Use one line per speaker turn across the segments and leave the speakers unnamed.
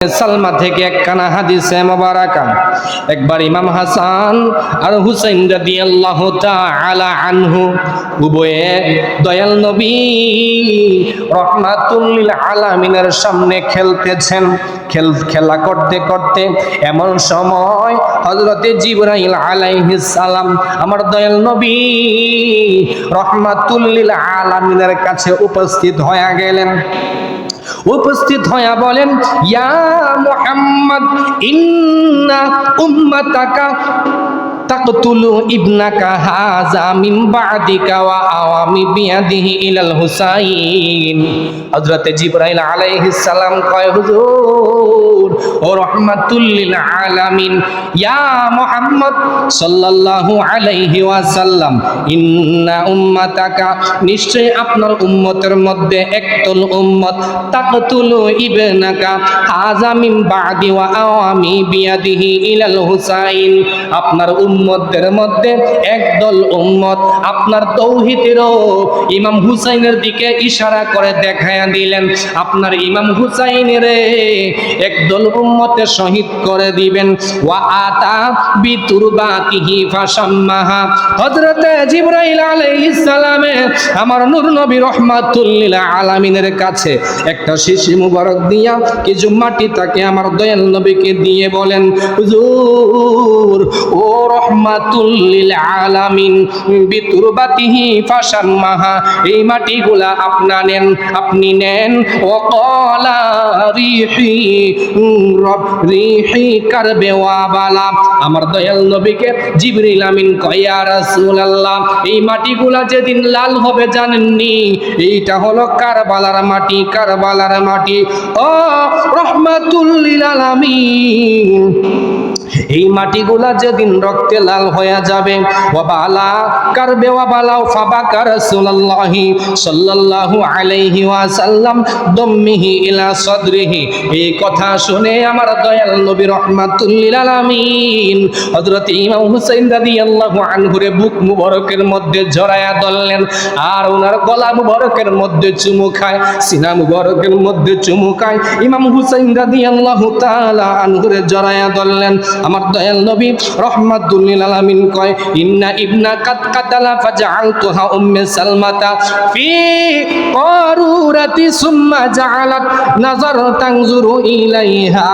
সালমা থেকে একখানা হাদিসে মুবারাকা একবার ইমাম হাসান আর হুসাইন রাদিয়াল্লাহু তাআলা আনহু উভয়ে দয়াল নবী রাহমাতুল লিল আলামিনের সামনে খেলতেছেন। খেলা করতে করতে এমন সময় হযরতে জিবরাইল আলাইহিস সালাম আমার দয়াল নবী রাহমাতুল লিল আলামিনের কাছে উপস্থিত হয়ে গেলেন। উপস্থিত হয়ে বলেন, ইয়া মুহাম্মদ ইন্না উম্মাতাকা তাকতুলু ইবনাকা হাযা মিন বা'দিকা ওয়া আওয়ামি বিয়াদিহি ইলাল হুসাইন। হযরতে জিবরাইল আলাইহিস সালাম কয়, হুজুর ও রাহমাতুল লিল আলামিন ইয়া মুহাম্মদ সাল্লাল্লাহু আলাইহি ওয়াসাল্লাম, ইন্না উম্মাতাকা নিশ্চয় আপনার উম্মতের মধ্যে একদল উম্মত তাকতুলু ইবনাকা হাযা মিন বা'দি ওয়া আওয়ামি বিয়াদিহি ইলাল হুসাইন। আপনার উম্মতের মধ্যে একদল উম্মত আপনার তৌহিদেরও ইমাম হুসাইনের দিকে ইশারা করে দেখায়া দিলেন, আপনার ইমাম হুসাইনের একদল উম্মতে শহীদ করে দিবেন। ওয়া আতা বিতুরবাতিহি ফাশাম্মাহা। হযরতে জিবরাইল আলাইহিস সালামে আমার নূর নবী রাহমাতুল লিল আলামিনের কাছে একটা শিশি মুবারক দিয়া কিছু মাটি তাকে আমার দয়াল নবীকে দিয়ে বলেন, হুজুর ও রাহমাতুল লিল আলামিন বিতুরবাতিহি ফাশাম্মাহা, এই মাটিগুলা আপনি নেন। ও ক্বালা রিহি রিহি কারবে ওয়া বালা। আমার দয়াল নবীকে জিবরিল আমিন কয়, ইয়া রাসূলুল্লাহ এই মাটিগুলা যেদিন লাল হবে জানেননি, এইটা হলো কারবালার মাটি, কারবালার মাটি। ও রাহমাতুল লিল আলামিন এই মাটিগুলা যেদিন রক্তে লাল হয়ে যাবে, ওয়াবালা কারবে ওয়াবালাও ফাবাকা রাসূলুল্লাহি সাল্লাল্লাহু আলাইহি ওয়াসাল্লাম দম্মিহি ইলা সাদরিহি। এই কথা শুনে আমার দয়াল নবী রাহমাতুল লিল আলামিন হযরত ইমাম হুসাইন রাদিয়াল্লাহু আনহুর বুক মুবারকের মধ্যে জড়ায়া ধরলেন, আর ওনার গলা মুবারকের মধ্যে চুমু খায়, সিনা মুবারকের মধ্যে চুমু খায়। ইমাম হুসাইন রাদিয়াল্লাহু তাআলা আনহুর জড়ায়া ধরলেন। আমার দয়াল নবী রাহমাতুল লিল আলামিন কয়, ইন্না ইবনা কাদ কাতালা ফাজআলতুহা উম্মে সালমাতা ফি কারুরাতি সুম্মা জাআলাত নাযার তানজুরু ইলাইহা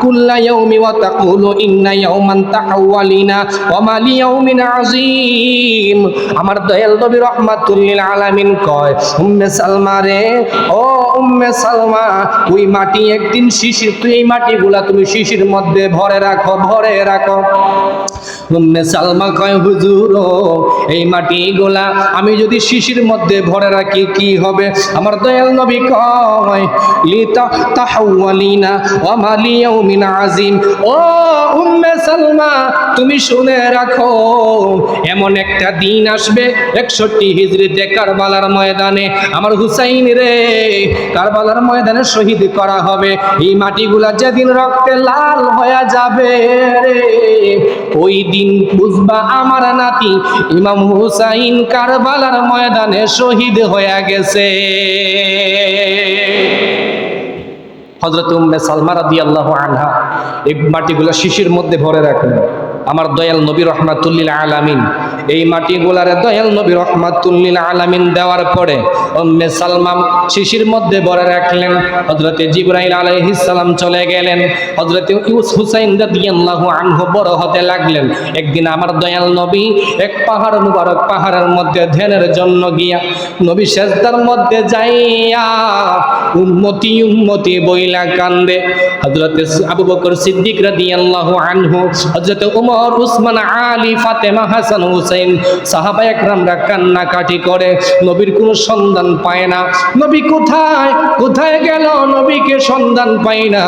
কুল্লা ইয়াউমি ওয়া তাকুলু ইন্না ইয়াওমান তাহাওয়ালিনা ওয়া মা লিয়াউমিন আযীম। আমার দয়াল নবী রাহমাতুল লিল আলামিন কয়, উম্মে সালমা রে, ও উম্মে সালমা, ওই মাটি একদিন শিশির, তুই এই মাটিগুলা তুমি শিশির মধ্যে ভরে রাখো, ভরে রাখো। উম্মে সালমা কয়, হুজুর এই মাটিগুলা আমি যদি শিশির মধ্যে ভরে রাখি কি হবে? আমার দয়াল নবী কয়, লিতা তাহাওয়ালিনা ওয়া মা লিয়াউমিন আযীম। ও উম্মে সালমা তুমি শুনে রাখো, এমন একটা দিন আসবে 61 হিজরিতে কারবালার ময়দানে আমার হুসাইন রে কারবালার ময়দানে শহীদ করা হবে। এই মাটিগুলা যেদিন রক্তে লাল হয়ে যাবে রে, ওই দিন বুঝবা আমার নাতি ইমাম হুসাইন কারবালার ময়দানে শহীদ হয়ে গেছে। হযরত উম্মে সালমা রাদিয়াল্লাহু আনহা এই মাটিগুলা শিশির মধ্যে ভরে রাখলেন। আমার দয়াল নবী রাহমাতুল লিল আলামিন এই মাটিগুলারে দয়াল নবী রাহমাতুল লিল আলামিন দেওয়ার পরে উম্মে সালমা শিশির মধ্যে ভরে রাখলেন। হযরতে জিবরাইল আলাইহিস সালাম চলে গেলেন। হযরতে হুসাইন রাদিয়াল্লাহু আনহু বড় হতে লাগলেন। একদিন আমার দয়াল নবী এক পাহাড় মুবারক, পাহাড়ের মধ্যে ধ্যানের জন্য গিয়া নবী সেজদার মধ্যে যাইয়া উম্মতি উম্মতি বইলা কান্দে। হযরতে আবু বকর সিদ্দিক রাদিয়াল্লাহু আনহু, হযরতে উমর, উসমান, আলী, ফাতেমা, হাসান, হুসাইন সাহাবায়ে কেরামরা কান্নাকাটি করে, নবীর কোনো সন্ধান পায় না। নবী কোথায় কোথায় গেল, নবীকে সন্ধান পাই না।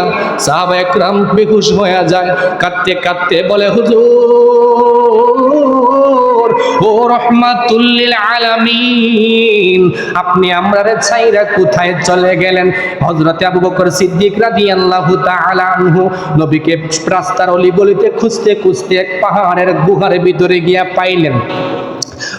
সাহাবায়ে কেরাম বেহুশ হয়ে যায়, কাঁদতে কাঁদতে বলে, হুজুর ও রাহমাতুল লিল আলামিন আপনি আমরারে ছাইরা কোথায় চলে গেলেন? হযরতে আবু বকর সিদ্দিক রাদিয়াল্লাহু তাআলা আনহু নবীকে রাস্তার অলি গলিতে খুঁজতে খুঁজতে এক পাহাড়ের গুহার ভিতরে গিয়া পাইলেন।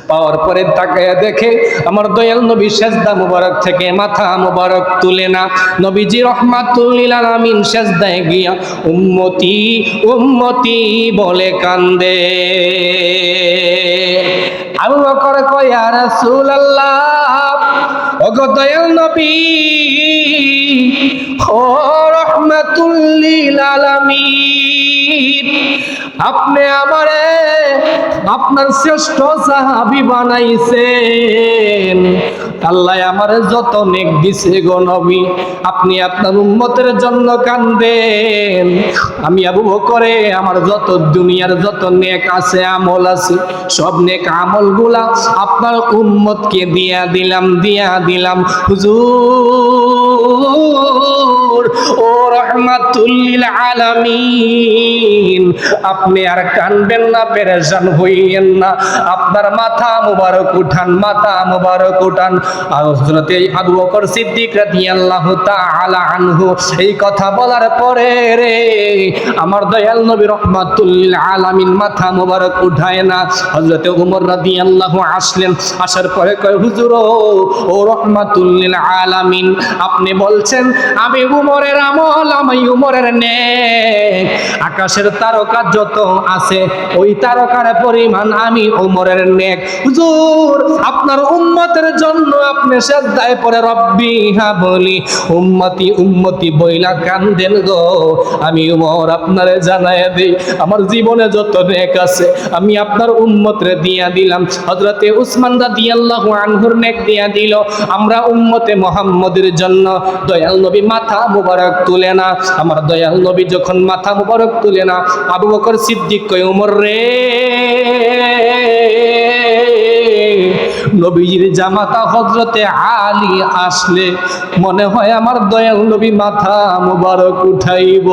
পাওয়ার পরে তাকায় দেখে আমার দয়াল নবী সেজদা মুবারক থেকে মাথা মুবারক তুলে না। নবীজি রাহমাতুল লিল আলামিন সেজদায় গিয়া উম্মতি উম্মতি বলে কান্দে। আবু বকর কয় ইয়া রাসূলুল্লাহ, ওগো দয়াল নবী, ও রাহমাতুল লিল আলামিন, আপনি আমারে আপনার শ্রেষ্ঠ সাহাবী বানাইছেন, আল্লাহ আমারে যত নেক দিছে গো নবী, আপনি আপনার উম্মতের জন্য কান্দেন। আমি আবু বকরে আমার যত দুনিয়ার যত নেক আছে আমল আছে সব নেক আমলগুলা আপনার উম্মতকে দিয়া দিলাম হুজুর ও রাহমাতুল লিল আলামিন, আপনি আর কানবেন না, পেরেশান হইয়েন না, আপনার মাথা মুবারক উঠান, মাথা মুবারক উঠান। হযরতে আবু বকর সিদ্দিক রাদিয়াল্লাহু তাআলা আনহু এই কথা বলার পরে রে আমার দয়াল নবী রাহমাতুল লিল আলামিন মাথা মুবারক উঠায় না। হযরতে ওমর রাদিয়াল্লাহু আসলেন, আসার পরে কয় হুজুর ও রাহমাতুল লিল আলামিন, আপনি বলছেন আমি উমরের আমল, আমি উমরের নেক, আকাশের তারকা যত আছে ওই তারকার পরিমাণ আমি উমরের নেক। হুজুর আপনার উম্মতের জন্য আপনি সিজদায় পড়ে রব্বি হাবলি উম্মতি উম্মতি বইলা কান্দেন গো। আমি উমর আপনারে জানায় দেই আমার জীবনে যত নেক আছে আমি আপনার উম্মতরে দিয়া দিলাম। হযরতে উসমান রাদিয়াল্লাহু আনহুর নেক দিয়া দিল। আমরা উম্মতে মুহাম্মদের জন্য দয়াল নবী মাথা মুবারক তুলে না। আমার দয়াল নবী যখন মাথা মুবারক তুলে না, আবু বকর সিদ্দিক কয় ওমর রে, নবীজির জামাতা হযরতে আলী আসলে মনে হয় আমার দয়াল নবী মাথা মুবারক উঠাইব।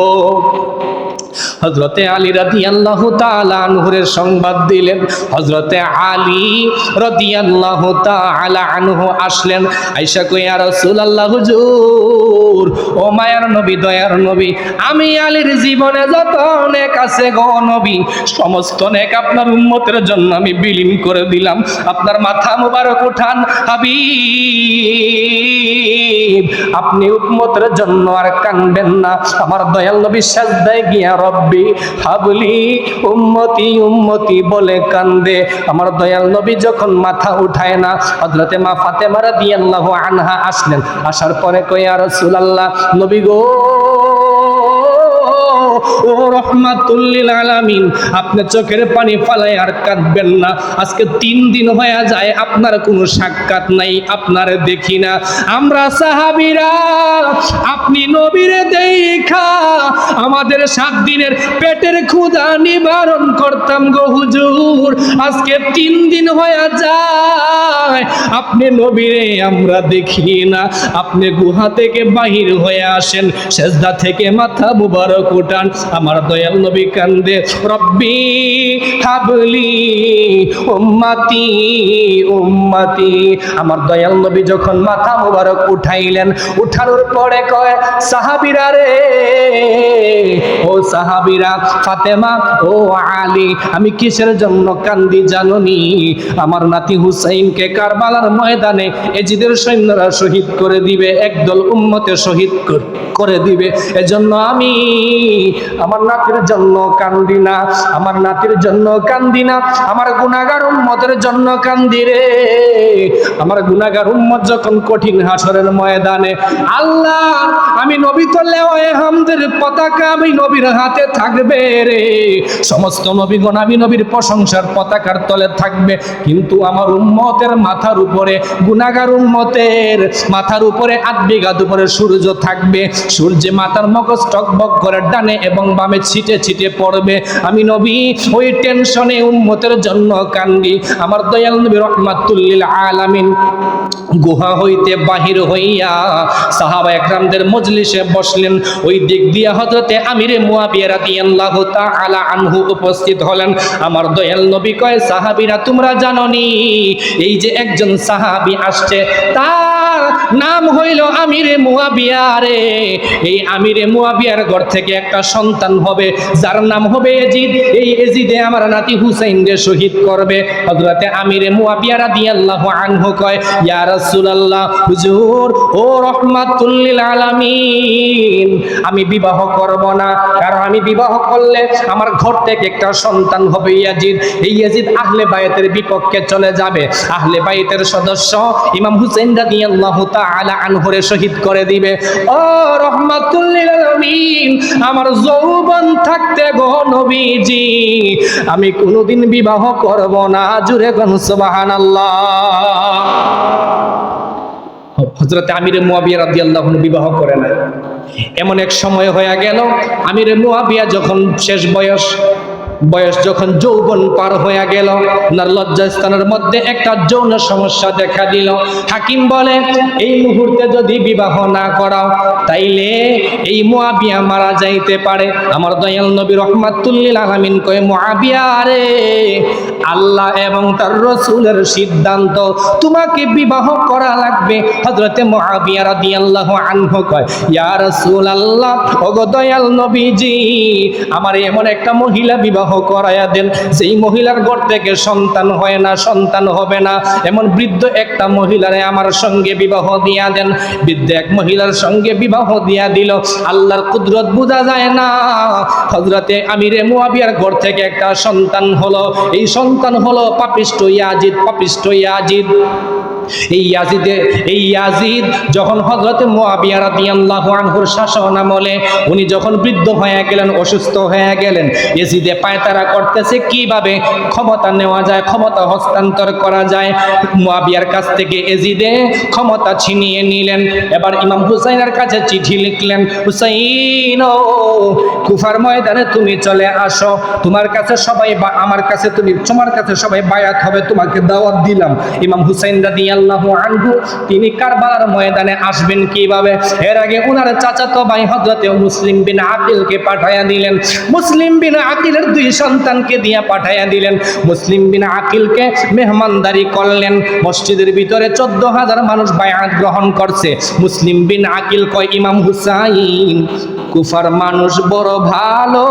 হযরতে আলী রাদিয়াল্লাহু তাআলা আনহুর সংবাদ দিলেন। হযরতে আলী রাদিয়াল্লাহু তাআলা আনহু আসলেন, আয়েশা কই ইয়া রাসূলুল্লাহ, হুজুর ও মায়ার নবী দয়ার নবী, আমি আলীর জীবনে যত নেক আছে গো নবী, সমস্ত নেক আপনার উম্মতের জন্য আমি বিলীন করে দিলাম। আপনার মাথা মুবারক উঠান হাবিব, আপনি উম্মতের জন্য আর কাঁদবেন না। আমার দয়াল নবী সিজদায় গিয়া রব্বি হাবলি উম্মতি উম্মতি বলে কান্দে। আমার দয়াল নবী যখন মাথা উঠায় না, হযরতে মা ফাতেমা রাদিয়াল্লাহু আনহা আসলেন, আসার পরে কয় ইয়া রাসূলুল্লাহ, নবী গো ও রাহমাতুল লিল আলামিন, আপনি চোখের পানি ফালাই আর কাঁদবেন না। আজকে 3 দিন হয়ে যায় আপনার কোনো সাক্ষাৎ নাই, আপনার দেখি না। আমরা সাহাবীরা আপনি নবীরে দেখা আমাদের 7 দিনের পেটের ক্ষুধা নিবারণ করতাম গো হুজুর। আজকে 3 দিন হয়ে যায় আপনি নবীরে আমরা দেখি না। আপনি গুহা থেকে বাহির হয়ে আসেন, সেজদা থেকে মাথা মুবারক উঠান। আমার দয়াল নবী কান্দে, রব্বি হাবলি উম্মতি উম্মতি। আমার দয়াল নবী যখন মাথা মুবারক উঠাইলেন, উঠানোর পরে কয় সাহাবীরা রে, ও সাহাবীরা, ফাতেমা ও আলী, আমি কিসের জন্য কান্দি জানোনি? আমার নাতি হুসাইনকে কারবালার ময়দানে এজিদের সৈন্যরা শহীদ করে দিবে, একদল উম্মতে শহীদ করে দিবে, এজন্য আমি আমার নাতির জন্য কান্দি না, আমার নাতির জন্য কান্দি না, আমার গুনাহগার উম্মতের জন্য কান্দি রে। আমার গুনাহগার উম্মত যখন কঠিন হাসরের ময়দানে, আল্লাহ আমি নবী তো লেওয়ায়ে হামদের পতাকা আমি নবীর হাতে থাকবে রে, সমস্ত নবীগণ আমি নবীর প্রশংসার পতাকার তলে থাকবে, কিন্তু আমার উম্মতের মাথার উপরে, গুনাহগার উম্মতের মাথার উপরে 8 বিঘা উপরে সূর্য থাকবে, সূর্যে মাথার মগজ টকবক করে ডানে এবং বামে ছিটে ছিটে পড়বে। আমি নবী ওই টেনশনে উম্মতের জন্য কান্দি। আমার দয়াল নবী রাহমাতুল লিল আলামিন গুহা হইতে বাহির হইয়া সাহাবা একরামদের মজলিসে বসলেন। ওই দিক দিয়া হযরতে আমিরে মুয়াবিয়া রাদিয়াল্লাহু তাআলা আনহু উপস্থিত হলেন। আমার দয়াল নবী কয়, সাহাবীরা তোমরা জানোনি এই যে একজন সাহাবী আসছে, তার নাম হইল আমিরে মুয়াবিয়া রে। এই আমিরে মুয়াবিয়ার ঘর থেকে একটা সন্তান হবে যার নাম হবে এজিদ। এই এজিদে আমার নাতি হুসাইনকে শহীদ করবে। হযরতে আমিরে মুয়াবিয়া রাদিয়াল্লাহু আনহু কয়, ইয়া রাসূলুল্লাহ, হুজুর ও রাহমাতুল লিল আলামিন, আমি বিবাহ করব না, কারণ আমি বিবাহ করলে আমার ঘর থেকে একটা সন্তান হবে ইয়াজিদ। এই ইয়াজিদ আহলে বাইতের বিপক্ষে চলে যাবে, আহলে বাইতের সদস্য ইমাম হুসাইন রাদিয়াল্লাহু তাআলা আনহুরে শহীদ করে দিবে। ও রাহমাতুল লিল আলামিন, আমার যৌবন থাকতে গো নবীজি আমি কোনোদিন বিবাহ করব না। জুরে কোন সুবহানাল্লাহ। হযরত আমিরে মুয়াবিয়া রাদিয়াল্লাহু আনহু বিবাহ করে না। এমন এক সময় হয়ে গেল, আমিরে মুয়াবিয়া যখন শেষ বয়স যখন যৌবন পার হয়ে গেল, ওনার লজ্জাস্থানের মধ্যে একটা যৌন সমস্যা দেখা দিল। হাকিম বলে, এই মুহূর্তে যদি বিবাহ না করাও তাইলে এই মুয়াবিয়া মারা যাইতে পারে। আমার দয়াল নবী রাহমাতুল লিল আলামিন কয়, মুয়াবিয়া রে, আল্লাহ এবং তার রাসূলের সিদ্ধান্ত, তোমাকে বিবাহ করা লাগবে। হযরতে মুয়াবিয়া রাদিয়াল্লাহু আনহু কয়, ইয়া রাসূলুল্লাহ, ওগো দয়াল নবীজি, আমার এমন একটা মহিলা বিবাহ করায়া দেন যেই মহিলার ঘর থেকে সন্তান হয় না, সন্তান হবে না, এমন বৃদ্ধ একটা মহিলারে আমার সঙ্গে বিবাহ দিয়া দেন। বৃদ্ধ এক মহিলার সঙ্গে বিবাহ দিয়া দিল। আল্লাহর কুদরত বোঝা যায় না। হযরতে আমিরে মুয়াবিয়ার ঘর থেকে একটা সন্তান হলো। এই সন্তান হলো পাপিষ্ঠ ইয়াজিদ, পাপিষ্ঠ ইয়াজিদ। এই ইয়াজিদ যখন হযরতে মুয়াবিয়া রাদিয়াল্লাহু আনহুর শাসন আমলে উনি যখন বৃদ্ধ হয়ে গেলেন, অসুস্থ হয়ে গেলেন, ইয়াজিদে পায়তারা করতেছে কিভাবে ক্ষমতা নেওয়া যায়, ক্ষমতা হস্তান্তর করা যায়। মুয়াবিয়ার কাছ থেকে ইয়াজিদে ক্ষমতা ছিনিয়ে নিলেন। এবার ইমাম হুসাইনের কাছে চিঠি লিখলেন, হুসাইন, কুফার ময়দানে তুমি চলে আসো, তোমার কাছে সবাই আমার কাছে তোমার কাছে সবাই বায়াত হবে, তোমাকে দাওয়াত দিলাম। ইমাম হুসাইন রাদিয়াল্লাহু আনহু তিনি কারবালার ময়দানে আসবেন কিভাবে? এর আগে ওনার চাচাতো ভাই হযরতে মুসলিম বিন আকিলকে পাঠায়া দিলেন। মুসলিম বিন আকিলের দুই সন্তানকে দিয়া পাঠায়া দিলেন। মুসলিম বিন আকিলকে মেহমানদারি করলেন। মসজিদের ভিতরে 14,000 মানুষ বায়াত গ্রহণ করছে। মুসলিম বিন আকিল কয়, ইমাম হুসাইন, কুফার মানুষ বড় ভালো,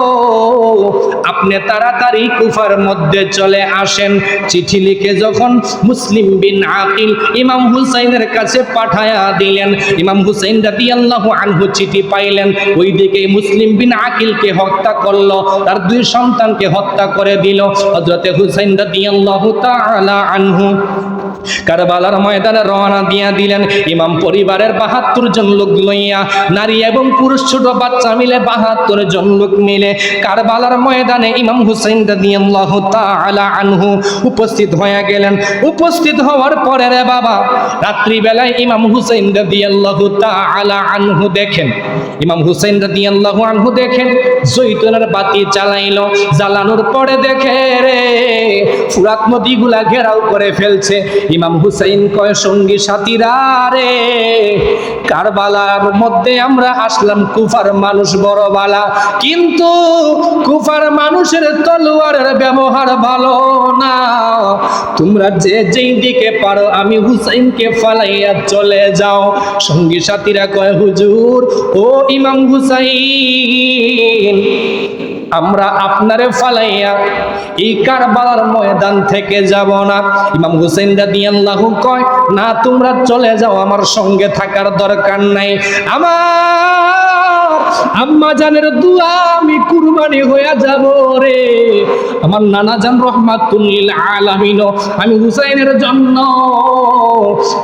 আপনি তাড়াতাড়ি কুফার মধ্যে চলে আসেন। চিঠি লিখে যখন মুসলিম বিন আকিল ইমাম হুসাইনের কাছে পাঠায়া দিলেন, ইমাম হুসাইন রাদিয়াল্লাহু আনহু চিঠি পাইলেন। ওইদিকে মুসলিম বিন আকিলকে হত্যা করলো, তার দুই সন্তানকে হত্যা করে দিল। হযরতে হুসাইন রাদিয়াল্লাহু তাআলা আনহু কারবালার ময়দানে রওনা দিয়া দিলেন। ইমাম পরিবারের 72 জন লোক লইয়া, নারী এবং পুরুষ ছোট বাচ্চা মিলে 72 জন লোক মিলে কারবালার ময়দানে ইমাম হুসাইন রাদিয়াল্লাহু তাআলা আনহু উপস্থিত হয়ে গেলেন। উপস্থিত হওয়ার পরে রে বাবা, রাত্রি বেলায় ইমাম হুসাইন রাদিয়াল্লাহু তাআলা আনহু দেখেন, ইমাম হুসাইন রাদিয়াল্লাহু আনহু দেখেন জৈতুনের বাতি জ্বালাইলো। জ্বালানোর পরে দেখে রে ফুরাত নদীগুলা ঘেরাও করে ফেলছে। ইমাম হুসাইন কয়, সঙ্গী সাথীরা রে, কারবালার মধ্যে আমরা আসলাম, কুফার মানুষ বড় বালা, কিন্তু কুফার মানুষের তলোয়ারের ব্যবহার ভালো না। তোমরা যে যেই দিকে পারো আমি হুসাইনকে ফালাইয়া চলে যাও। সঙ্গী সাথীরা কয়, হুজুর ও ইমাম হুসাইন, আমরা আপনারে ফালাইয়া এই কারবালার ময়দান থেকে যাব না। ইমাম হুসাইন রাদিয়াল্লাহু কয়, না, তোমরা চলে যাও, আমার সঙ্গে থাকার দরকার নাই। আমার আম্মা জানের দোয়া আমি কুরবানি হয়ে যাব রে। আমার নানা জান রাহমাতুল লিল আলামিন আমি হুসাইনের জন্য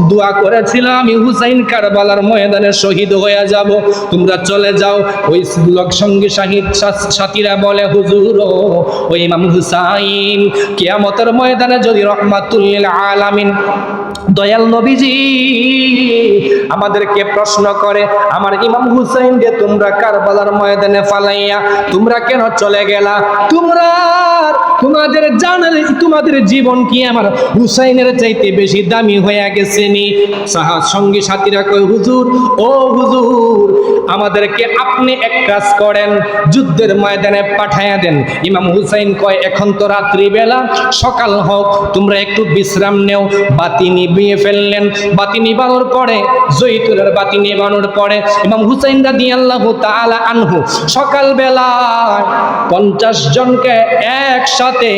দোয়া করেছিল, আমি হুসাইন কারবালার ময়দানে শহীদ হয়ে যাব, তোমরা চলে যাও। ওই লোক সঙ্গী সাথীরা বলে, হুজুর ও ইমাম হুসাইন কিয়ামতের ময়দানে যদি রাহমাতুল লিল আলামিন দয়াল নবীজি আমাদেরকে প্রশ্ন করে, আমার ইমাম হুসাইন রে তোমরা কারবালার ময়দানে ফালাইয়া তোমরা কেন চলে গেলা? তোমরা তোমাদের জানের তোমাদের জীবন কি আমার হুসাইনের চাইতে বেশি দামি হয়ে গেছে নি? সঙ্গী সাথীরা কয়, হুজুর, ও হুজুর, আমাদেরকে আপনি এক কাজ করেন, যুদ্ধের ময়দানে পাঠাইয়া দেন। ইমাম হুসাইন কয়, এখন তো রাত্রি বেলা, সকাল হোক, তোমরা একটু বিশ্রাম নেও। বাতি নিভিয়ে ফেললেন। বাতি নিবানোর পরে, জয়তুলের বাতি নিবানোর পরে ইমাম হুসাইন রাদিয়াল্লাহু তাআলা আনহু সকাল বেলায় 50 জনকে একসাথে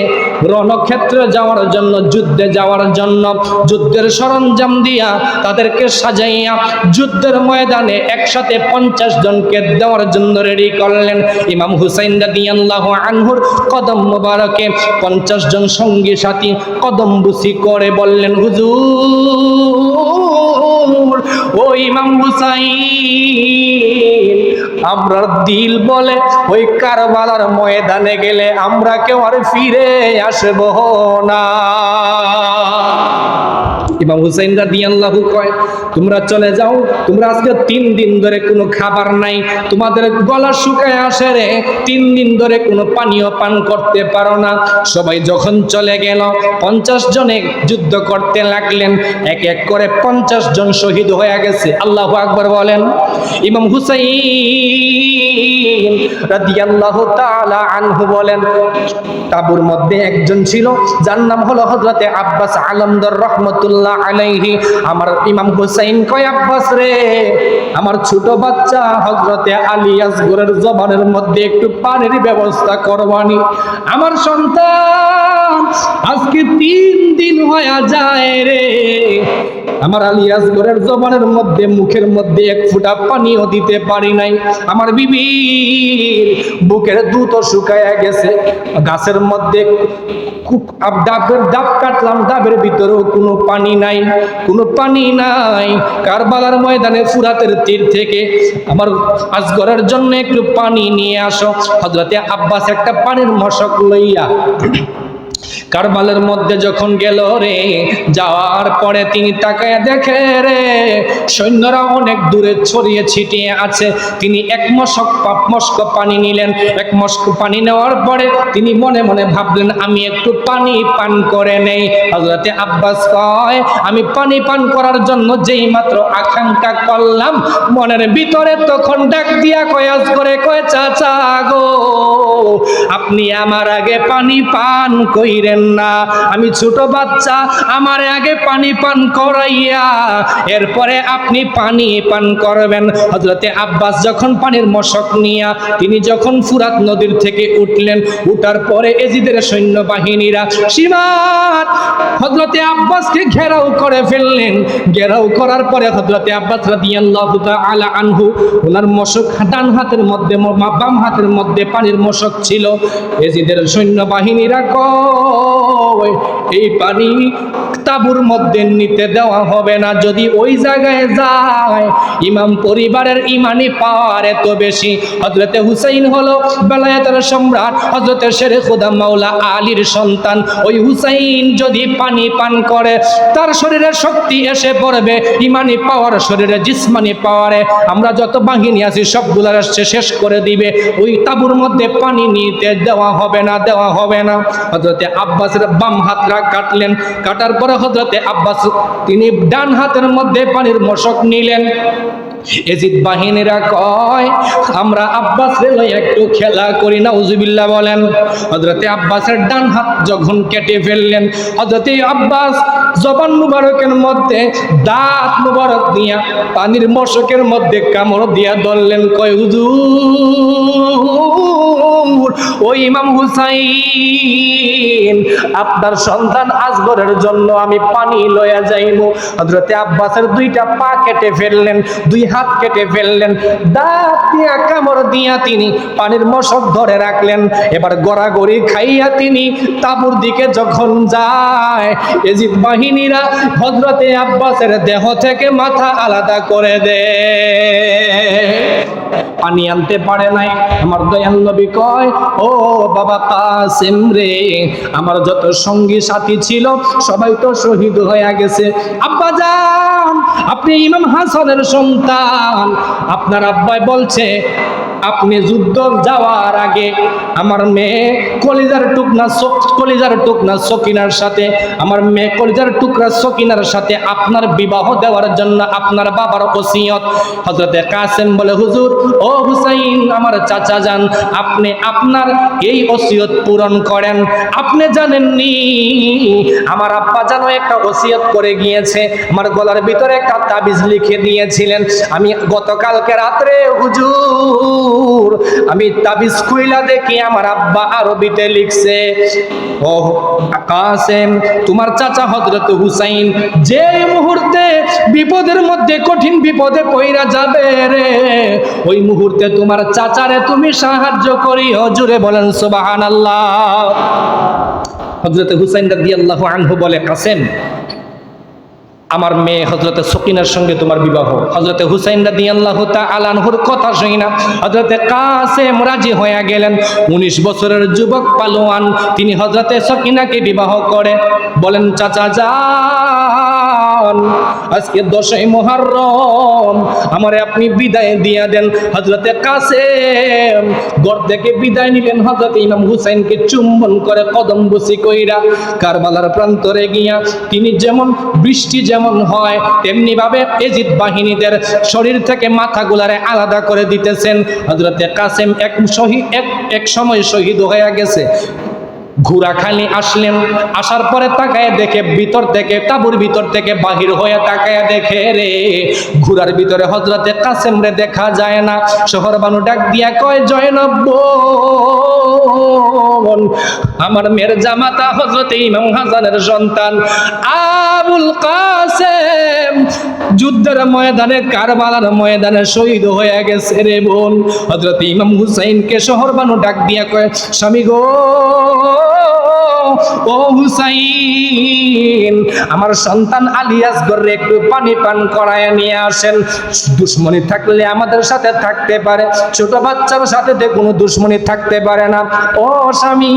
রণক্ষেত্রে যাওয়ার জন্য, যুদ্ধে যাওয়ার জন্য, যুদ্ধের সরঞ্জাম দিয়া তাদেরকে সাজাইয়া যুদ্ধের ময়দানে একসাথে 50 জনকে দেওয়ার জন্য রেডি করলেন। ইমাম হুসাইন রাদিয়াল্লাহু আনহুর কদম মোবারকে 50 জন সঙ্গী সাথী কদম বুসি করে বললেন, হুজুর, ও ইমাম হুসাইন, আমরা দিল বলে ওই কারবালার ময়দানে গেলে আমরা কেউ আর ফিরে আসব না। ইমাম হুসাইন রাদিয়াল্লাহু কয়, তোমরা চলে যাও, তোমরা আজকে 3 দিন ধরে কোনো খাবার নাই, তোমাদের গলা শুকায় আসে রে, 3 দিন ধরে কোনো পানীয় পান করতে পারো না। সবাই যখন চলে গেল, 50 জনে যুদ্ধ করতে লাগলেন। এক এক করে 50 জন শহীদ হয়ে গেছে। আল্লাহু আকবার বলেন। ইমাম হুসাইন রাদিয়াল্লাহু তাআলা আনহু বলেন, তাবুর মধ্যে একজন ছিল, যার নাম হলো হযরতে আব্বাস আলমদার রহমতুল্লাহ আলাইহি। আমার ইমাম হুসাইন কয়, আব্বাস রে, আমার ছোট বাচ্চা হযরতে আলী আসগরের জবানের মধ্যে একটু পানির ব্যবস্থা করবানি। আমার সন্তান আজকে 3 দিন হয়ে যায় রে, আমার আলী আসগরের জবানের মধ্যে, মুখের মধ্যে এক ফোঁটা পানিও দিতে পারি নাই। আমার বিবির বুকের দুধও শুকায়া গেছে। গাছের মধ্যে ডাব কাটলাম, ডাবের ভিতরেও কোনো পানি নাই, কোনো পানি নাই। কারবালার ময়দানে ফুরাতের তীর থেকে আমার আসগরের জন্য একটু পানি নিয়ে আসো। হযরতে আব্বাস একটা পানির মশক লইয়া কারবালার মধ্যে যখন গেল রে, যাওয়ার পরে তিনি তাকায় দেখে রে, সৈন্যরা অনেক দূরে ছড়িয়ে ছিটিয়ে আছে। তিনি এক মশক পানি নিলেন। এক মশক পানি নেওয়ার পরে তিনি মনে মনে ভাবলেন, আমি একটু পানি পান করে নেই। হযরতে আব্বাস কয়, আমি পানি পান করার জন্য যেই মাত্র আকাঙ্ক্ষা করলাম, মনের ভিতরে তখন ডাক দিয়া কয়, আসগরে কয়, চাচা গো, আপনি আমার আগে পানি পান কইরেন না, আমি ছোট বাচ্চা, আমার আগে পানি পান করাইয়া এরপরে আপনি পানি পান করবেন। হযরতে আব্বাস যখন পানির মশক নিয়া তিনি যখন ফুরাত নদীর থেকে উঠলেন, উঠার পরে এজিদের সৈন্যবাহিনীরা সীমাত হযরতে আব্বাসকে ঘেরাও করে ফেললেন। ঘেরাও করার পরে হযরতে আব্বাস রাদিয়াল্লাহু তাআলা আনহু, ওনার মশক ডান হাতের মধ্যে, বাম হাতের মধ্যে পানির মশক ছিল। এজিদের সৈন্যবাহিনীরা কয়, এই পানি তাবুর মধ্যে নিতে দেওয়া হবে না, যদি ওই জায়গায় যায় ইমাম পরিবারের ইমানি পাওয়ার এত বেশি। হযরতে হুসাইন হলো বেলায়েতের সম্রাট, হযরতে শেরে খুদা মাওলা আলীর সন্তান। ওই হুসাইন যদি পানি পান করে, তার শরীরে শক্তি এসে পড়বে, ইমানি পাওয়ার, শরীরে জিসমানি পাওয়ারে আমরা যত বাহিনী আছি সবগুলার শেষ করে দিবে। ওই তাবুর মধ্যে পানি নিতে দেওয়া হবে না, দেওয়া হবে না। হযরতে আব্বাসের বাম হাতটা কাটলেন। কাটার পরে হযরতে আব্বাস তিনি ডান হাতের মধ্যে পানির মশক নিলেন। এজিদ বাহিনীরা কয়, আমরা আব্বাসের লইয়া একটু খেলা করি, নাউজুবিল্লাহ বলেন। হযরতে আব্বাসের ডান হাত যখন কেটে ফেললেন, হযরতে আব্বাস জবান মুবারকের মধ্যে দাঁত মুবারক দিয়া পানির মশকের মধ্যে কামড় দিয়া ধরলেন। কয়, হুজুর, ও ইমাম হুসাইন, আপনার সন্তান আসগরের জন্য আমি পানি লইয়া যাইব। হযরতে আব্বাসের 2টা পা কেটে ফেললেন, 2 হাত কেটে ফেললেন, দাঁত দিয়া কামড় দিয়া তিনি পানির মশক ধরে রাখলেন। এবার গড়াগড়ি খাইয়া তিনি তাবুর দিকে যখন যায়, এজিদ বাহিনীরা হযরতে আব্বাসের দেহ থেকে মাথা আলাদা করে দেয়। পানি আনতে পারে নাই। আমার দয়াল নবী কয়, ও বাবা কাসেম রে, আমার যত সঙ্গী সাথী ছিল সবাই তো শহীদ হয়ে গেছে। আব্বা জান, আপনি ইমাম হাসানের সন্তান, আপনার আব্বাই বলছে আপনি যুদ্ধ যাওয়ার আগে আমার মেয়ে কলিজার টুকনা সকিনার সাথে, আমার মেয়ে কলিজার টুকরা সকিনার সাথে আপনার বিবাহ দেওয়ার জন্য আপনার বাবার ওসিয়ত। হযরতে কাসেম বলে, হুজুর ও হুসাইন আমার চাচা যান, আপনি আপনার এই ওসিয়ত পূরণ করেন। আপনি জানেননি আমার আব্বা জানো একটা ওসিয়ত করে গিয়েছে, আমার গলার ভিতরে একটা তাবিজ লিখে দিয়েছিলেন। আমি গতকালকে রাত্রে হুজুর আমি তাবিজ খুইলা দেখি আমার আব্বা আরবিতে লিখছে, ও কাসেম তোমার চাচা হযরত হুসাইন যে মুহূর্তে বিপদের মধ্যে কঠিন বিপদে পইরা যাবে রে, ওই মুহূর্তে তোমার চাচারে তুমি সাহায্য করিও। জোরে বলেন সুবহানাল্লাহ। হযরত হুসাইন রাদিয়াল্লাহু আনহু বলে, কাসেম আমার মেয়ে হযরতে সকিনার সঙ্গে তোমার বিবাহ। হযরতে হুসাইন রাদিয়াল্লাহু তাআলা আনহুর কথা শুনে না হযরতে কাসেম রাজি হয়ে গেলেন। 19 বছরের যুবক পালোয়ান তিনি হযরতে সকিনাকে বিবাহ করে। বলেন চাচা যান আজকে 10ই মুহররম আমারে আপনি বিদায় দিয়া দেন। হযরতে কাসেম ঘর থেকে বিদায় নিলেন, হযরতে ইমাম হুসাইনকে চুম্বন করে কদম বসি কইরা কারবালার প্রান্তরে গিয়া তিনি যেমন বৃষ্টি যেমন হয় তেমনি ভাবে এজিদ বাহিনীদের শরীর থেকে মাথাগুলারে আলাদা করে দিতেছেন। হযরতে কাসেম এক সময় শহীদ হয়ে গেছে। ঘোড়াখালি আসলেন, আসার পরে তাকায় দেখে ভিতর থেকে তাঁবুর ভিতর থেকে বাহির হয়ে তাকায় দেখে রে ঘোড়ার ভিতরে হযরতে কাসেম রে দেখা যায় না। শহর বানু ডাক দিয়া কয়, জয়নব আমার মেয়ের জামাতা হযরতে ইমাম হাসানের সন্তান আবুল কাসেম যুদ্ধের ময়দানে কারবালার ময়দানে শহীদ হয়ে গেছে রে বোন। হযরতে ইমাম হুসাইনকে শহর বানু ডাক দিয়া কয়, স্বামী গো ও হুসাইন আমার সন্তান আলী আসগরে একটু পানি পান করায় নিয়ে আসেন। দুশ্মনী থাকলে আমাদের সাথে থাকতে পারে, ছোট বাচ্চার সাথে কোনো দুশ্মনী থাকতে পারে না। ও স্বামী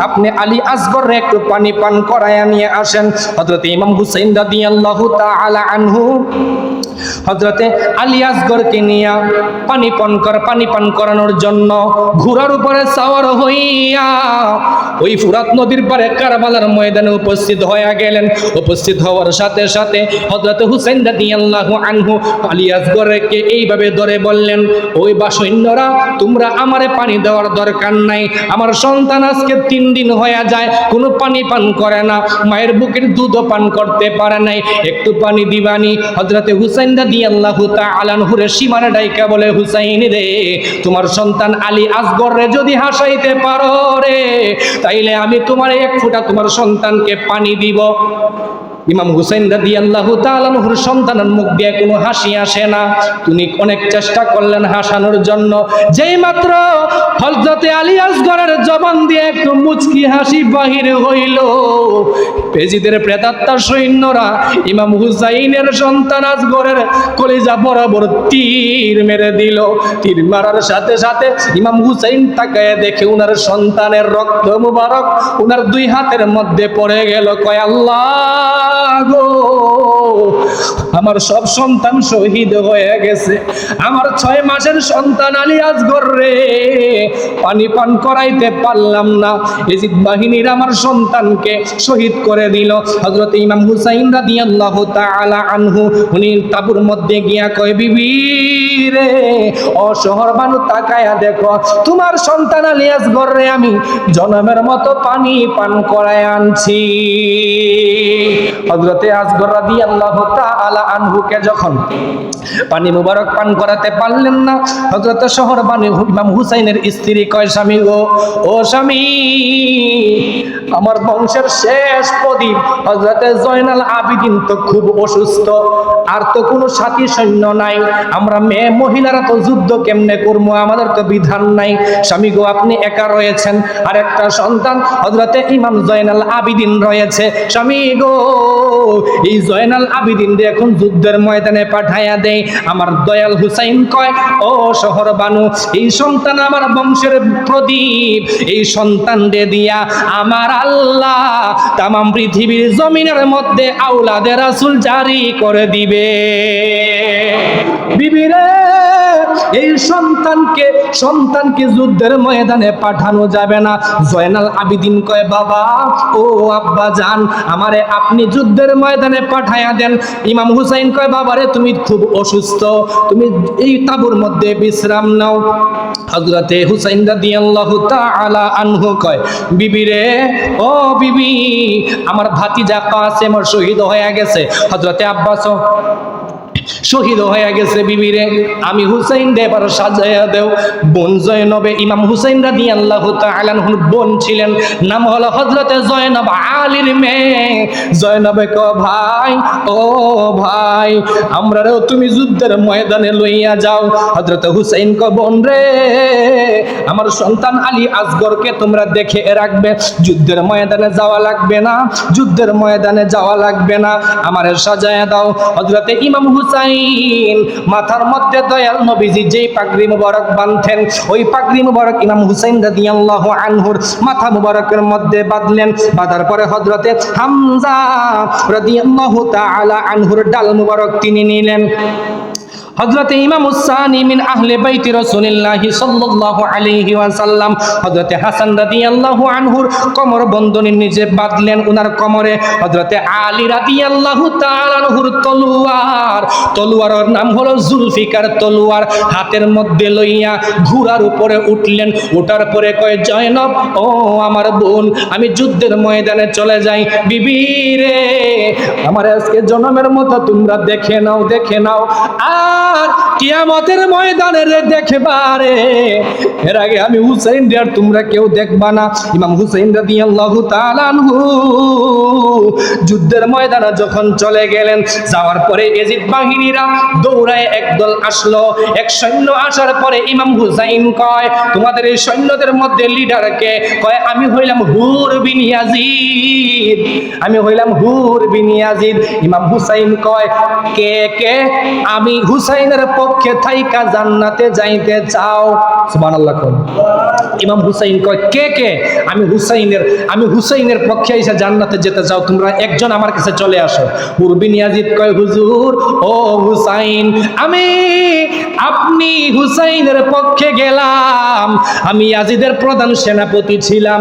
আপনি আলী আসগরে একটু পানি পান করায় নিয়ে আসেন। হযরত ইমাম হুসাইন রাদিয়াল্লাহু তাআলা আনহু হযরতে আলী আসগরকে নিয়ে পানি পান করানোর জন্য ঘোড়ার উপরে সওয়ার হইয়া ওই ফুরাত নদীর পারে কারবালার ময়দানে উপস্থিত হয়ে গেলেন। উপস্থিত হওয়ার সাথে সাথে হযরত হুসাইন রাদিয়াল্লাহু আনহু আলী আসগরকে এইভাবে ধরে বললেন, ওই সৈন্যরা তোমরা আমারে পানি দেওয়ার দরকার নাই, আমার সন্তান আজকে 3 দিন হয়ে যায় কোনো পানি পান করে না, মায়ের বুকের দুধও পান করতে পারে নাই, একটু পানি দিবানি। হযরতে হুসাইন রাদিয়াল্লাহু তাআলা আনহু সীমানা ডাইকা বলে, হুসাইন রে তোমার সন্তান আলী আসগর রে যদি হাসাইতে পারো রে তাইলে আমি তোমার 1 ফোঁটা তোমার সন্তানকে পানি দিব। ইমাম হুসাইন রাদিয়াল্লাহু তাআলা আনহুর সন্তানের মুখ দিয়ে কোনো হাসি আসে না। তিনি অনেক চেষ্টা করলেন হাসানোর জন্য, যেই মাত্র হযরতে আলী আসগরের জবান দিয়ে একটু মুচকি হাসি বাহির হইল, পেজিদের প্রেতাত্মার সৈন্যরা ইমাম হুসাইনের সন্তান আসগরের কলিজা বরাবর তীর মেরে দিল। তীর মারার সাথে সাথে ইমাম হুসাইন তাকায় দেখে উনার সন্তানের রক্ত মুবারক উনার 2 হাতের মধ্যে পড়ে গেল। কয়, আল্লাহ গো আমার সব সন্তান শহীদ হয়ে গেছে, আমার 6 মাসের সন্তান আলী আসগর রে পানি পান করাইতে পারলাম না, এজিদ বাহিনীর আমার সন্তানকে শহীদ করে দিল। হযরত ইমাম হুসাইন রাদিয়াল্লাহু তাআলা আনহু উনি তাঁবুর মধ্যে গিয়া কয়, বিবি রে ও শহর বানু তাকায়া দেখো তোমার সন্তান আলী আসগর রে আমি জনমের মতো পানি পান করায় আনছি। হযরতে আসগর রাদিয়াল্লাহু তাআলা আনহুকে যখন পানি মুবারক পান করাতে পারলেন না, হযরতে শহর বানু ইমাম হুসাইনের স্ত্রী কয়, স্বামী গো ও স্বামী আমার বংশের শেষ প্রদীপ হযরতে জয়নাল আবিদিন তো খুব অসুস্থ, আর তো কোনো সাথী সৈন্য নাই, আমরা মেয়ে মহিলারা তো যুদ্ধ কেমনে করবো, আমাদের তো বিধান নাই। স্বামী গো আপনি একা রয়েছেন, আর একটা সন্তান হযরতে ইমাম জয়নাল আবিদিন রয়েছে। স্বামী গো এই জয়নাল আবিদিন দিয়ে এখন যুদ্ধের ময়দানে পাঠাইয়া দেয়। আমার দয়াল হুসাইন কয়, ও শহর বানু, এই সন্তান আমার বংশের প্রদীপ, এই সন্তান দিয়া আমার আল্লাহ তামাম পৃথিবীর জমিনের মধ্যে আওলাদে রাসূল জারি করে দিবে। বিবিরে, এই সন্তানকে যুদ্ধের ময়দানে পাঠানো যাবে না। জয়নাল আবিদিন কয়, বাবা ও আব্বা জান, আমারে আপনি যুদ্ধের ময়দানে পাঠায়া দেন। ইমাম হুসাইন কয়, বাবারে তুমি খুব অসুস্থ, তুমি এই তাঁবুর মধ্যে বিশ্রাম নাও। হযরতে হুসাইন রাদিয়াল্লাহু তাআলা আনহু কয়, বিবি রে, ও বিবি, আমার ভাতিজা কাসেম শহীদ হয়ে গেছে, হযরতে আব্বাস শহীদ হয়ে গেছে। বিবিরে, আমি হুসাইন দেবার সাজাইয়া দেও। বোন জয়নবে, ইমাম হুসাইন রাদিয়াল্লাহু তাআলা আনহুর বোন ছিলেন, নাম হলো হযরতে জয়নব, আলীর মেয়ে। জয়নবে কয়, ভাই ও ভাই, আমরাও তুমি যুদ্ধের ময়দানে লইয়া যাও। হযরতে হুসাইন কয়, বোন রে, আমার সন্তান আলী আসগরকে তোমরা দেখে রাখবে, যুদ্ধের ময়দানে যাওয়া লাগবে না, যুদ্ধের ময়দানে যাওয়া লাগবে না, আমারে সাজায়া দাও। হযরতে ইমাম হুসাইন মাথার মধ্যে দয়াল নবীজি যেই পাগড়ি মুবারক বাঁধতেন, ওই পাগড়ি মুবারক ইমাম হুসাইন রাদিয়াল্লাহু আনহুর মাথা মুবারকের মধ্যে বাঁধলেন। বাঁধার পরে হযরতে হামজা রাদিয়াল্লাহু তাআলা আনহুর ডাল মুবারক তিনি নিলেন। হযরতে ইমাম উসানি মিন আহলে বাইতি রাসূলুল্লাহি সাল্লাল্লাহু আলাইহি ওয়াসাল্লাম হযরতে হাসান রাদিয়াল্লাহু আনহুর কোমর বন্ধনীর নিচে বাঁধলেন। উনার কোমরে হযরতে আলী রাদিয়াল্লাহু তাআলা আনহুর তলোয়ারের নাম হলো জুলফিকার তলোয়ার, হাতের মধ্যে লইয়া ঘোড়ার উপরে উঠলেন। ওঠার পরে কয়, জয়নব ও আমার বোন, আমি যুদ্ধের ময়দানে চলে যাই। বিবি রে, আমার আজকে জন্মের মতো তোমরা দেখে নাও, দেখে নাও, আর কিয়ামতের ময়দানে রে দেখবা রে। এর আগে আমি হুসাইন রে আর তোমরা কেউ দেখবা না। ইমাম হুসাইন রাদিয়াল্লাহু তাআলা আনহু যুদ্ধের ময়দানে যখন চলে গেলেন, যাওয়ার পরে এজিদ বাহিনীরা দৌড়ায় একদল আসলো। এক সৈন্য আসার পরে ইমাম হুসাইন কয়, তোমাদের এই সৈন্যদের মধ্যে লিডার কে? কয়, আমি হইলাম হুর বিন ইয়াজিদ, আমি হইলাম হুর বিন ইয়াজিদ। ইমাম হুসাইন কয়, কে কে? আমি হুসাইনের পক্ষে থাইকা জান্নাতে যাইতে চাও? সুবহানাল্লাহ। ইমাম হুসাইন কয়, কে কে? আমি হুসাইনের পক্ষে এসে জান্নাতে যেতে চাও, তোমরা একজন আমার কাছে চলে আসো। হুর বিন ইয়াজিদ কয়, হুজুর ও হুসাইন, আপনি হুসাইনের পক্ষে গেলাম, আমি ইয়াজিদের প্রধান সেনাপতি ছিলাম,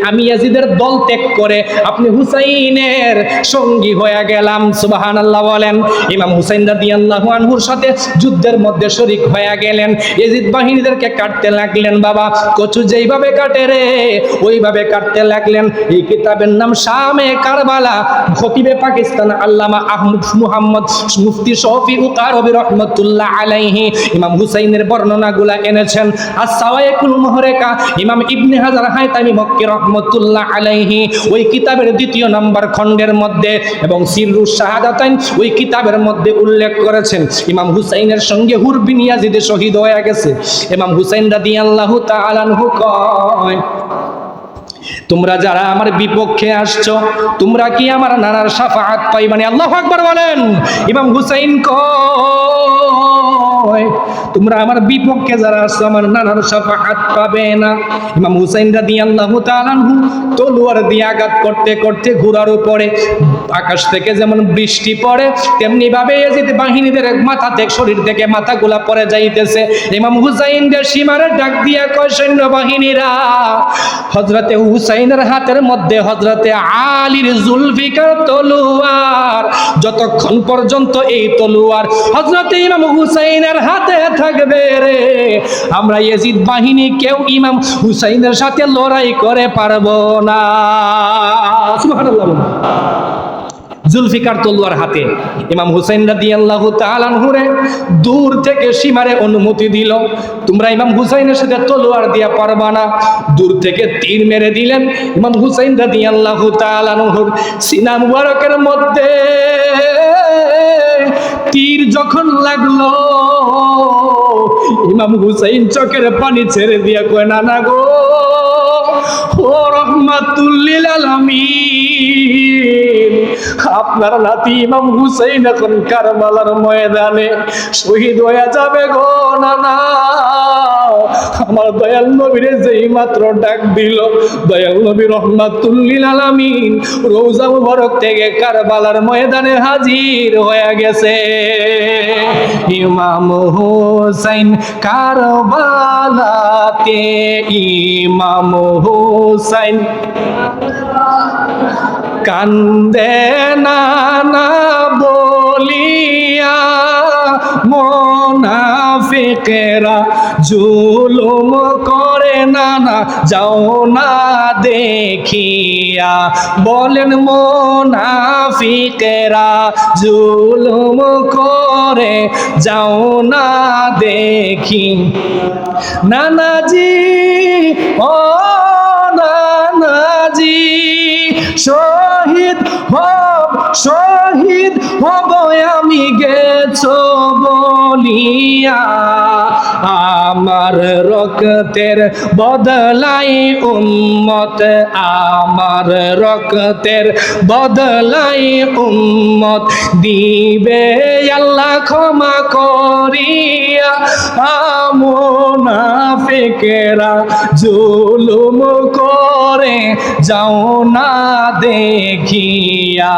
আমি ইয়াজিদের দল ত্যাগ করে আপনি হুসাইনের সঙ্গী হয়ে গেলাম। সুবহানাল্লাহ বলেন। ইমাম হুসাইন রাদিয়াল্লাহু আনহুর সাথে যুদ্ধের মধ্যে শরীক হয়ে গেলেন। ইয়াজিদ বাহিনীদেরকে কাটতে লাগলেন। বাবা, কচু যেইভাবে কাটে রে, ওইভাবে কাটতে লাগলেন। এই কিতাবের নাম শামে কারবালা। খতিবে পাকিস্তান আল্লামা আহমদ মুহাম্মদ মুফতি শফি উকারবি রাহমাতুল্লাহ আলাইহি ইমাম হুসাইনের বর্ণনাগুলা এনেছেন। as-সাওয়াইকুল মুহরিকা ইমাম ইবনে হাজার হায়তামি মক্কি রাহমাতুল্লাহ আলাইহি ওই কিতাবের 2 নম্বর খণ্ডের মধ্যে এবং সিররুশ শাহাদাতাইন ওই কিতাবের মধ্যে উল্লেখ করেছেন, ইমাম হুসাইনের সঙ্গে হুর বিন ইয়াজিদ শহীদ হয়ে গেছে। ইমাম হুসাইন রাদিয়াল্লাহু তাআলা আনহু কয়, তোমরা যারা আমার বিপক্ষে আসছো, তোমরা কি আমার নানার শাফাআত পাইবানি? আল্লাহু আকবার বলেন। ইমাম হুসাইন কয়, তোমরা আমার বিপক্ষে যারা আসছো, আমার নানার শাফাআত পাবে না। ইমাম হুসাইন রাদিয়াল্লাহু তাআলা আনহু তলোয়ার দিয়ে আঘাত করতে করতে ঘোড়ার উপরে, আকাশ থেকে যেমন বৃষ্টি পড়ে তেমনি ভাবে ইয়াজিদ বাহিনীদের মাথা থেকে, শরীর থেকে মাথাগুলা পড়ে যাইতেছে। ইমাম হুসাইন যে সীমারে ডাক দিয়া কয়, সৈন্য বাহিনীরা, হযরতে হুসাইনের হাতের মধ্যে হযরতে আলীর জুলফিকার তলোয়ার, যতক্ষণ পর্যন্ত এই তলোয়ার হযরতে ইমাম হুসাইনের হাতে থাকবে রে, আমরা ইয়াজিদ বাহিনী কেউ ইমাম হুসাইনের সাথে লড়াই করে পারবো না। সুবহানাল্লাহ। জুলফিকার তলোয়ার হাতে। ইমাম হুসাইন রাদিয়াল্লাহু তাআলা আনহু দূর থেকে সীমারে অনুমতি দিল, তোমরা ইমাম হুসাইনের সাথে তলোয়ার দিয়া পারবা না। দূর থেকে তীর মেরে দিলেন। ইমাম হুসাইন রাদিয়াল্লাহু তাআলা আনহুর সিনা মুবারকের মধ্যে তীর যখন লাগলো, ইমাম হুসাইন চোখের পানি ছেড়ে দিয়া কয়, নানা গো, ও রহমাতুল লিল আলামিন, আপনার নাতি ইমাম হুসাইন এখন কারবালার ময়দানে শহীদ হয়ে যাবে গো নানা। আমার দয়াল নবীরে যেই মাত্র ডাক দিল, দয়াল নবী রহমাতুল লিল আলামিন রওজা মুবারক থেকে কারবালার ময়দানে হাজির হয়ে গেছে। ইমাম হুসাইন কারবালাতে, ইমাম হুসাইন কান্দে নানা বলিয়া, মুনাফিকেরা জুলুম করে নানা যাও না দেখিয়া। বলেন মুনাফিকেরা জুলুম করে যাও না দেখি। নানাজি ও নানাজি, শহীদ হব শহীদ হব আমি গেছো বলিয়া। আমার রক্তের বদলাই উম্মত, আমার রক্তের বদলাই উম্মত দিবে আল্লাহ ক্ষমা করিয়া। মুনাফিকেরা জুলুম করে যাও না দেখিয়া।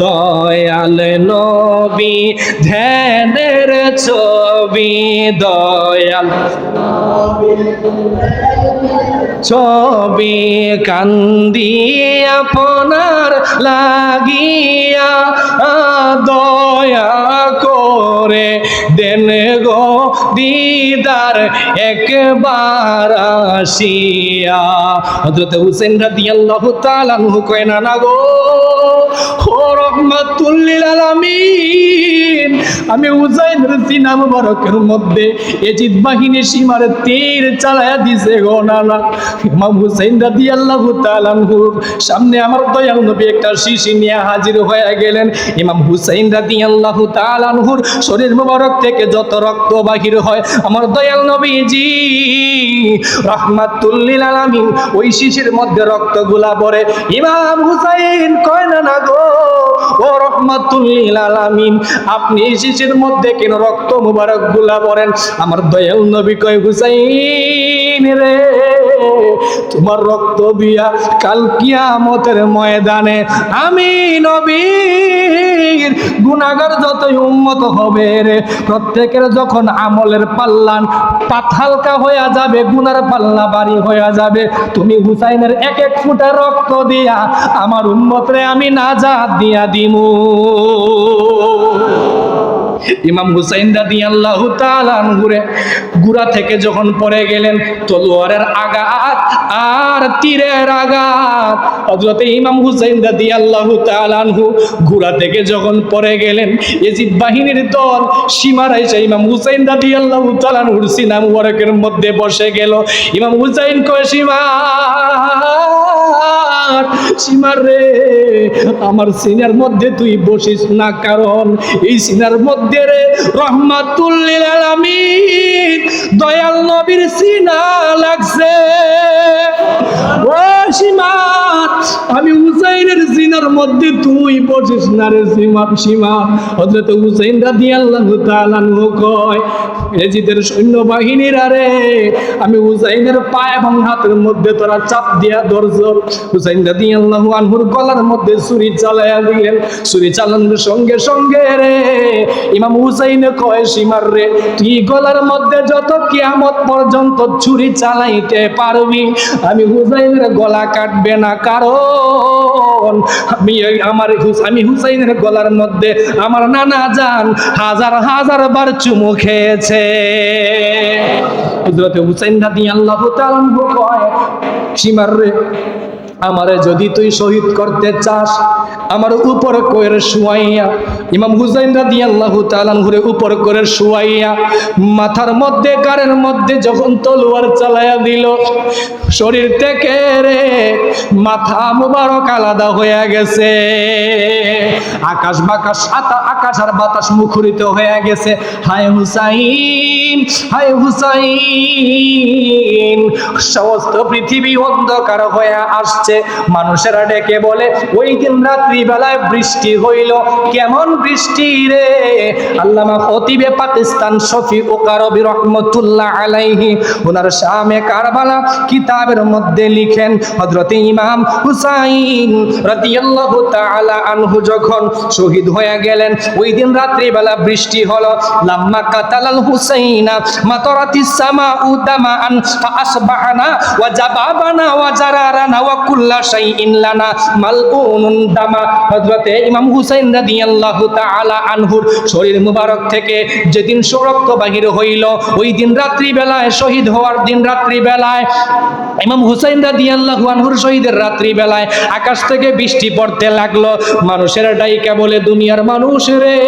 দয়াল নবী ধ্যানের ছবি, দয়াল ছবি কান্দি আপনার লাগিয়া। দয়া করে দেন গো দিদার একবার আসিয়া। হযরত হুসাইন রাদিয়াল্লাহু তাআলা আনহু কয় না গো ও রহমাতুল লিল আলামিন, আমি হুসাইনের সিনা মুবারকের মধ্যে এজিদ বাহিনী সীমার তীর চালায়া দিছে গো নানা। ইমাম হুসাইন রাদিয়াল্লাহু তাআলা আনহুর সামনে আমার দয়াল নবী একটা শিশি নিয়ে হাজির হয়ে গেলেন। ইমাম হুসাইন রাদিয়াল্লাহু তাআলা আনহুর শরীর মুবারক থেকে যত রক্ত বাহির হয়, আমার দয়াল নবীজি রাহমাতুল লিল আলামিন ওই শিশির মধ্যে রক্তগুলা পড়ে। ইমাম হুসাইন কয় না গো ও রহমাতুল লিল আলামিন, আপনি এই শিশির মধ্যে কেন রক্ত মুবারক গুলা পড়েন? আমার দয়াল নবী কয় হুসাইন রে, তোমার রক্ত দিয়া কাল কিয়ামতের ময়দানে আমি নবীর গুনাহগার যতই উম্মত হবে রে, প্রত্যেকের যখন আমলের পাল্লা হালকা হয়ে যাবে, গুনার পাল্লা ভারী হয়ে যাবে, তুমি হুসাইনের এক এক ফোঁটা রক্ত দিয়া আমার উম্মতরে আমি নাজাত দিয়া দিমু। ইমাম হুসাইন রাদিয়াল্লাহু তাআলা আনহুরে গুড়া থেকে যখন পড়ে গেলেন, তলোয়ারের আঘাত আর তীরের আঘাত, হযরত ইমাম হুসাইন রাদিয়াল্লাহু তাআলা আনহু গুড়া থেকে যখন পড়ে গেলেন, এজিদ বাহিনীর দল সীমার এসে ইমাম হুসাইন রাদিয়াল্লাহু তাআলা আনহুর সিনা মুবারকের মধ্যে বসে গেল। ইমাম হুসাইন কয় সীমা সীমার রে, আমার সিনার মধ্যে তুই বসিস না, কারণ এই সিনার মধ্যে রে রহমাতুল লিল আলামিন দয়াল নবীর সিনা লাগছে। ও সীমা, আমি হুসাইনের সিনার মধ্যে তুই বসিস না রে সীমা। সীমা হযরত হুসাইন রাদিয়াল্লাহু তাআলা আনহু কয়, এজিদের সৈন্যবাহিনীরা রে, আমি হুসাইনের পা এবং হাতের মধ্যে তোরা চাপ দিয়া ধরছ। হুসাইন রাদিয়াল্লাহু আনহুর গলার মধ্যে ছুরি চালায়া দিলেন। ছুরি চালানোর সঙ্গে সঙ্গে রে ইমাম হুসাইন কয় সীমার রে, তুই গলার মধ্যে যত কিয়ামত পর্যন্ত ছুরি চালাইতে পারবি, আমি হুসাইনের গলা কাটবে না, কারণ আমি হুসাইনের গলার মধ্যে আমার নানা জান হাজার হাজার বার চুমু খেয়েছে। হযরত হুসাইন রাদিয়াল্লাহু তাআলা আনহু কয় সীমার রে, আমারে যদি তুই শহীদ করতে চাস, আমার উপর করে শুয়াইয়া, ইমাম হুসাইন রাদিয়াল্লাহু তাআলা আনহুর উপর করে শুয়াইয়া মাথার মধ্যে কানের মধ্যে যখন তলোয়ার চালায়া দিল, শরীর থেকে রে মাথা মুবারক আলাদা হয়ে গেছে। আকাশ বাতাস আকাশ আর বাতাস মুখরিত হয়ে গেছে। হায় হুসাইন, হায় হুসাইন, সমস্ত পৃথিবী অন্ধকার হয়ে আসছে। মানুষেরা ডেকে বলে ওই দিন রাত্রি বেলায় বৃষ্টি হইল। কেমন বৃষ্টি রে? আল্লামা খতিবে পাকিস্তান শফি ওকারবি রহমতুল্লাহ আলাইহি ওনার শামে কারবালা কিতাবের মধ্যে লিখেন, হযরতে ইমাম হুসাইন রাদিয়াল্লাহু তাআলা আনহু যখন শহীদ হয়ে গেলেন, ওই দিন রাত্রি বেলা বৃষ্টি হলো। লাম্মা কাতালাল হুসাইনা মাতারাতিস সামাউ দামান ফাআসবাহনা ওয়া জাবাবানা ওয়া জারারানা ওয়া কুল্লা শাইইন লানা মালউনুন দামা। হযরতে ইমাম হুসাইন রাদিয়াল্লাহু তাআলা আনহুর শরীর মুবারক থেকে যেদিন রক্ত বাহির হইল, ওই দিন রাত্রি বেলায়, শহীদ হওয়ার দিন রাত্রি বেলায়, ইমাম হুসাইন রাদিয়াল্লাহু আনহুর শহীদের রাত্রি বেলায় আকাশ থেকে বৃষ্টি পড়তে লাগলো। মানুষের ডাইকা বলে, দুনিয়ার মানুষ রে,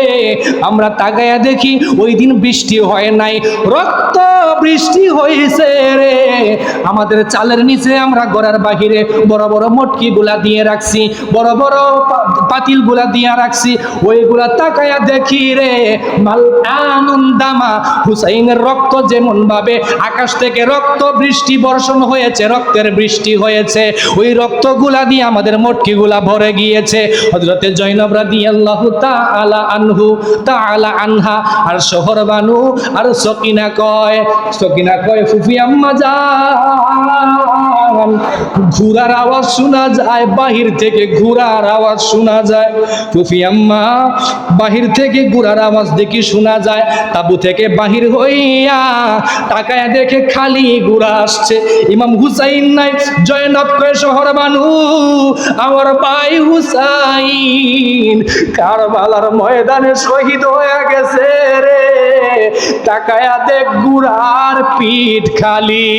আমরা তাকায়া দেখি ওই দিন বৃষ্টি হয় নাই, রক্ত বৃষ্টি হয়েছে রে। আমাদের চালের নিচে আমরা ঘরের বাহিরে বড় বড় মটকি গুলা দিয়ে রাখছি, বড় বড় পাতিল গুলা দিয়ে রাখছি, ওইগুলা তাকায়া দেখি রে, মাল আনন্দামা, হুসাইনের রক্ত যেমন ভাবে আকাশ থেকে রক্ত বৃষ্টি বর্ষণ হয়েছে, রক্তের বৃষ্টি হয়েছে, ওই রক্তগুলা দিয়ে আমাদের মটকিগুলা ভরে গিয়েছে। হযরতে জয়নব রাদিয়াল্লাহু তাআলা আনহু তাআলা আনহা আর শহর বানু আর সকিনা কয় ফুফি আম্মা যান, ঘোড়ার আওয়াজ শোনা যায়, বাহির থেকে ঘোড়ার আওয়াজ শোনা যায়। ফুফি আম্মা, বাহির থেকে ঘোড়ার আওয়াজ দেখি শোনা যায়। তাবু থেকে বাহির হইয়া তাকায়া দেখে খালি ঘোড়া আসছে, ইমাম হুসাইন নাই। জয়নব কয় শহর বানু, আমার ভাই হুসাইন কারবালার ময়দানে শহীদ হয়ে গেছে রে। তাকায়া দেখ ঘোড়ার পিঠ খালি।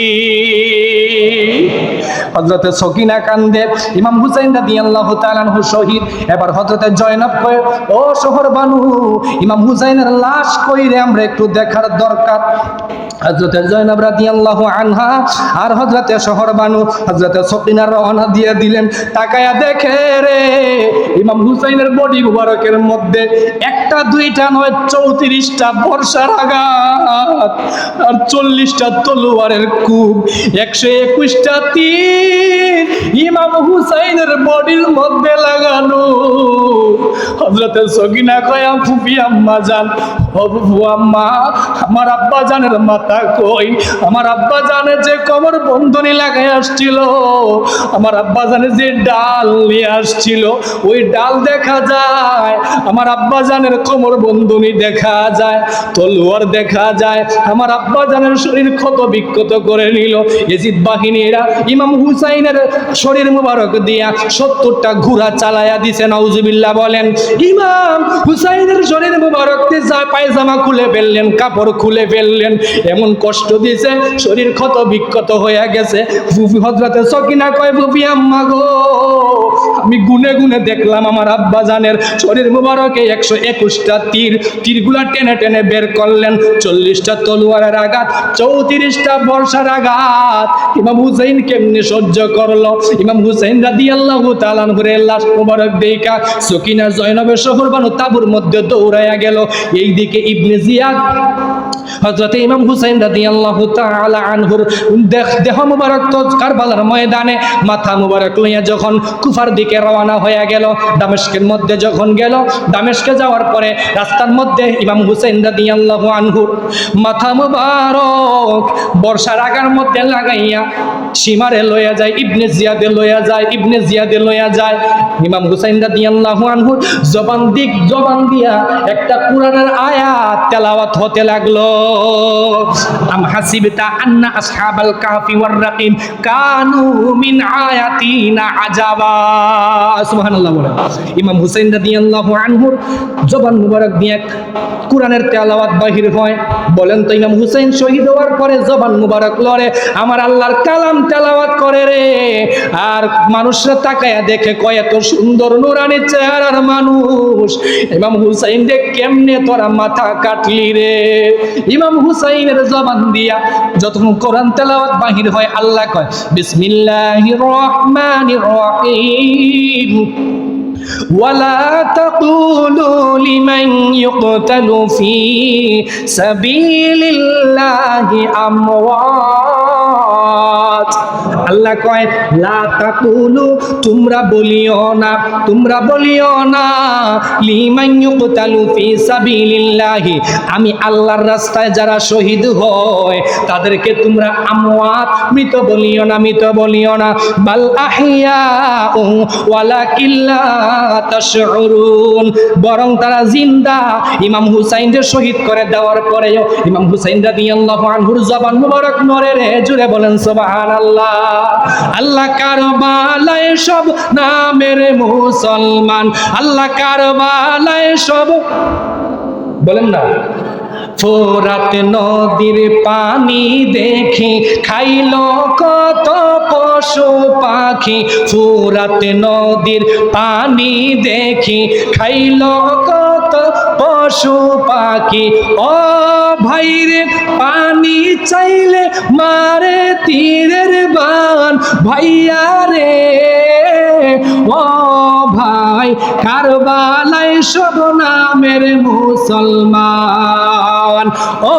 হযরতে সকিনা কান্দে, ইমাম হুসাইন রাদিয়াল্লাহু তাআলা আনহু শহীদ। এবার হযরতে জয়নব কয়, ও শহর বানু, ইমাম হুসাইনের লাশ কই রে, আমরা একটু দেখার দরকার। হযরতে জয়নব রাদিয়াল্লাহু আনহা আর হযরতে শহর বানু হযরতে সকিনা রওনা দিয়ে দিলেন। তাকায়া দেখে রে, ইমাম হুসাইনের বডি মুবারকের মধ্যে একটা দুইটা নয় 34টা বর্ষার আঘাত আর 40টা তলোয়ারের কূপ, 121টা তীর ইমাম হুসাইনের বডির মধ্যে লাগানো। হযরতে সকিনা কয়, ফুফি আম্মা জান, ও ফুফু আম্মা, আমার আব্বা জানের মাথা কই? আমার আব্বা জানে যে কোমর বন্ধনী লাগাই আসছিল, আমার আব্বা জানে যে ডাল নিয়ে আসছিল, ওই ডাল দেখা যায়, আমার আব্বা জানের কোমর বন্ধনী দেখা যায়, তলোয়ার দেখা যায়। আমার আব্বা জানের শরীর ক্ষত বিক্ষত করে নিল ইয়াজিদ বাহিনীরা ইমাম হুসাইনের শরীর মুবারক দিয়া 70টা ঘোড়া চালায়া দিছে। নাউজুবিল্লাহ বলেন। ইমাম হুসাইনের শরীর মুবারক দিয়ে পায়জামা খুলে ফেললেন, কাপড় খুলে ফেললেন, এমন কষ্ট দিয়েছে, শরীর ক্ষত বিক্ষত হয়ে গেছে। ফুফি হযরতে সকিনা কয়, ফুফি আম্মা গো, আমি গুনে গুনে দেখলাম আমার আব্বা জানের শরীর মুবারকে 121টা তীরগুলা টেনে টেনে বের করলেন, 40টা তলোয়ারের আঘাত, 34টা বর্ষার আঘাত। ইমাম হুসাইন কেমনে সহ্য করলো? ইমাম হুসাইন রাদিয়াল্লাহু তাআলা আনহুর লাশ মুবারক দেখা সকিনা জয়নবের শহর বানু তাবুর মধ্যে দৌড়াইয়া গেল। এইদিকে ইবনে জিয়াদ হযরতে ইমাম হুসাইন রাদিয়াল্লাহু তাআলা আনহুর দেহ মুবারক তো কারবালার ময়দানে মাথা মুবারক লইয়া যখন কুফার দিকে রওনা হয়ে গেল, দামেস্কের মধ্যে যখন গেল, দামেস্কে যাওয়ার পরে রাস্তার মধ্যে ইমাম হুসাইন রাদিয়াল্লাহু আনহুর মাথা মুবারক বর্ষার আগার মধ্যে লাগাইয়া সীমারে লইয়া যায়, ইবনে জিয়াদে লইয়া যায়। ইমাম হুসাইন রাদিয়াল্লাহু আনহু জবান দিয়া একটা কোরআনের আয়াত তেলাওয়াত হতে লাগলো। আম হাসিবতা আন্না আসহাবাল কাহফি ওয়ার রাকিম কানু মিন আয়াতিনা আজাবা। সুবহানাল্লাহ বলেন। ইমাম হুসাইন রাদিয়াল্লাহু আনহুর জবান মুবারক দিয়ে কোরআনের তেলাওয়াত বাহির হয়। বলেন তো, ইমাম হুসাইন শহীদ হওয়ার পরে জবান মুবারক লড়ে, আমার আল্লাহর কালাম তেলাওয়াত করে রে। আর মানুষরা তাকায়া দেখে কয়, এত সুন্দর নুরানি চেহারার মানুষ, ইমাম হুসাইন রে কেমনে তোরা মাথা কাটলি রে? ইমাম হুসাইনের জবান দিয়া যতক্ষণ কোরআন তেলাওয়াত বাহির হয়, আল্লাহ কয় বিসমিল্লাহির রহমানির রহিম ولا تقولوا لمن يقتل في سبيل الله أموات আল্লাহ কয় লা তাকুলু, তোমরা বলিও না লিমান ইউকতালু ফি সাবিলিল্লাহি, আমি আল্লাহর রাস্তায় যারা শহীদ হয় তাদেরকে তোমরা আমওয়াত, মৃত বলিও না বাল আহইয়াউ ওয়ালাকিন লা তাশউরুন, বরং তারা জিন্দা। ইমাম হুসাইনকে শহীদ করে দেওয়ার পরেও ইমাম হুসাইন রাদিয়াল্লাহু আনহুর জবান মুবারক নড়ে রে, জুড়ে বলেন সুবহানাল্লাহ। আল্লাহ কারবালায় সব নামের মুসলমান, আল্লাহ কারবালায় সব, বলেন না। ফোরাত নদীর পানি দেখি খাইল কত পশু পাখি, ফোরাত নদীর পানি দেখি খাইল কত পশু পাখি। ও ভাইরে পানি চাইলে মারে তীরের বান, ভাইয়া রে ও ভাই কারবালায় সব নামের মুসলমান, ও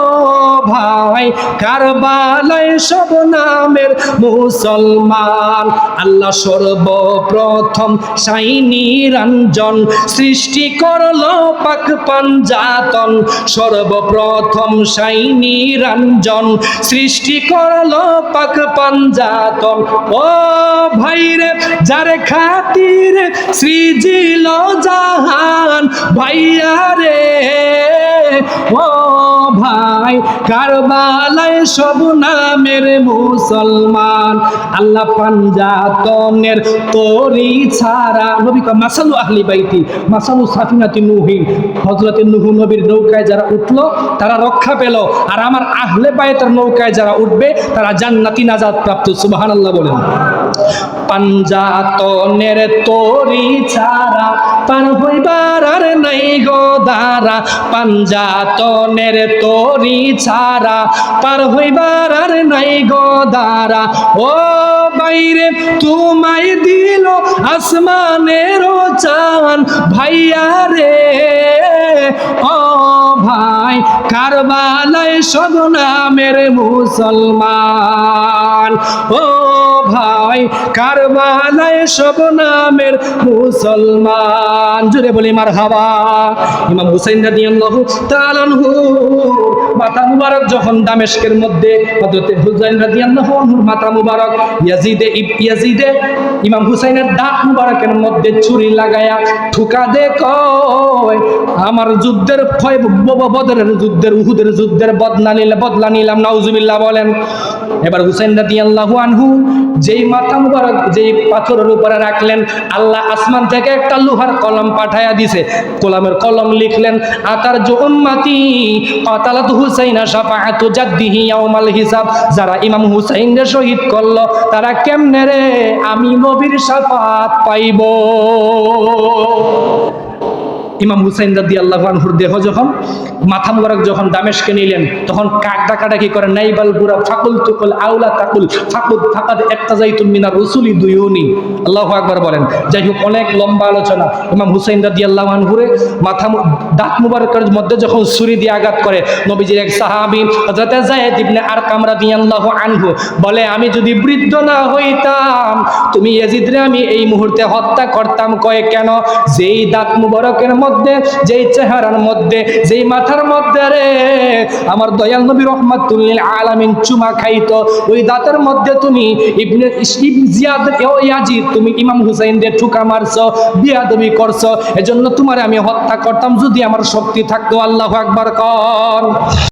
ভাই কারবালায় সব নামের মুসলমান। আল্লাহ সর্বপ্রথম শাইনি রঞ্জন সৃষ্টি করলো পাক পাঞ্জাতন, সর্বপ্রথম শাইনি রঞ্জন সৃষ্টি করলো পাক পাঞ্জাতন। ও ভাইরে যারে খাতিরে সৃজিল জাহান, ভাইয়া রে ও ভাই কারবালায় সব নামের মুসলমান। আল্লাহ পাঞ্জাতনের তরি ছাড়া, নবী কয় মাসালু আহলি বাইতি মাসালু সাফিনাতি নূহিন, হযরতে নূহ নবীর নৌকায় যারা উঠলো তারা রক্ষা পেল, আর আমার আহলে বাইতের নৌকায় যারা উঠবে তারা জান্নাতি নাজাত প্রাপ্ত। সুবহানাল্লাহ বলেন। পাঞ্জাতনের তরি ছাড়া পার হইবার আর নাই গো দারা, পাঞ্জাতনের তরি ছাড়া পার হইবার আর নাই গো দারা। ও বাইরে তোমায় দিল আসমানের চান, ভাইয়া রে ও ভাই কারবালায় সব নামের মুসলমান, ও ভাই কারবালায় সব নামের মুসলমান। জুড়ে বলি মারহাবা। ইমাম হুসাইন রাদিয়াল্লাহু তাআলা আনহু মাথা মুবারক যখন দামেস্কের মধ্যে, হযরতে হুসাইন রাদিয়াল্লাহু আনহুর মাথা মুবারক ইয়াজিদে ইমাম হুসাইনের দাঁত মুবারকের মধ্যে ছুরি লাগায়া ঠুকা দে, কয় আমার যুদ্ধের ভয়, বদরের যুদ্ধের, উহুদের যুদ্ধের বদলা নিলাম। নাউজুবিল্লাহ বলেন। এবার হুসাইন রাদিয়াল্লাহু আনহু যেই মাথা মুবারক যেই পাথরের উপরে রাখলেন, আল্লাহ আসমান থেকে একটা লোহার কলম পাঠায়া দিছে, কলমের কলম লিখলেন আতার জো উম্মতি কাতালাত হুসাইনা শাফাআতু জাদ্দিহি ইয়াউমাল হিসাব, যারা ইমাম হুসাইনকে শহীদ করলো তারা কেমনে রে আমি নবীর শাফাত পাইব। ইমাম হুসাইন রাদিয়াল্লাহু আনহুর দেহ যখন, মাথা মুবারক যখন দামেস্কে নিলেন তখন কাক ডাকাডাকি করে নাইবাল বুরা ফাকুল তুকুল আউলা তাকুল ফাকুদ ফাকাদ ইক্তাজাইতুম মিনার রাসূলি দুয়ুনি। আল্লাহু আকবার বলেন। যাই হোক, অনেক লম্বা আলোচনা। ইমাম হুসাইন রাদিয়াল্লাহু আনহুরে দাঁত মুবারকের মধ্যে যখন ছুরি দিয়ে আঘাত করে, নবীজির এক সাহাবী হযরত যায়েদ ইবনে আরকাম রাদিয়াল্লাহু আনহু বলে আমি যদি বৃদ্ধ না হইতাম তুমি ইয়াজিদরে আমি এই মুহূর্তে হত্যা করতাম। কয় কেন? যেই দাঁত মুবারকের মধ্যে, যেই চেহারার মধ্যে, যেই মাথার মধ্যে রে আমার দয়াল নবী রাহমাতুল লিল আলামিন চুমা খাইতো, ওই দাঁতের মধ্যে তুমি ইবনে জিয়াদ ও ইয়াজিদ তুমি ইমাম হুসাইনদের ঠুকা মারছো, বিয়াদবি করছো, এজন্য তোমারে আমি হত্যা করতাম যদি আমার শক্তি থাকতো। আল্লাহু আকবার কর।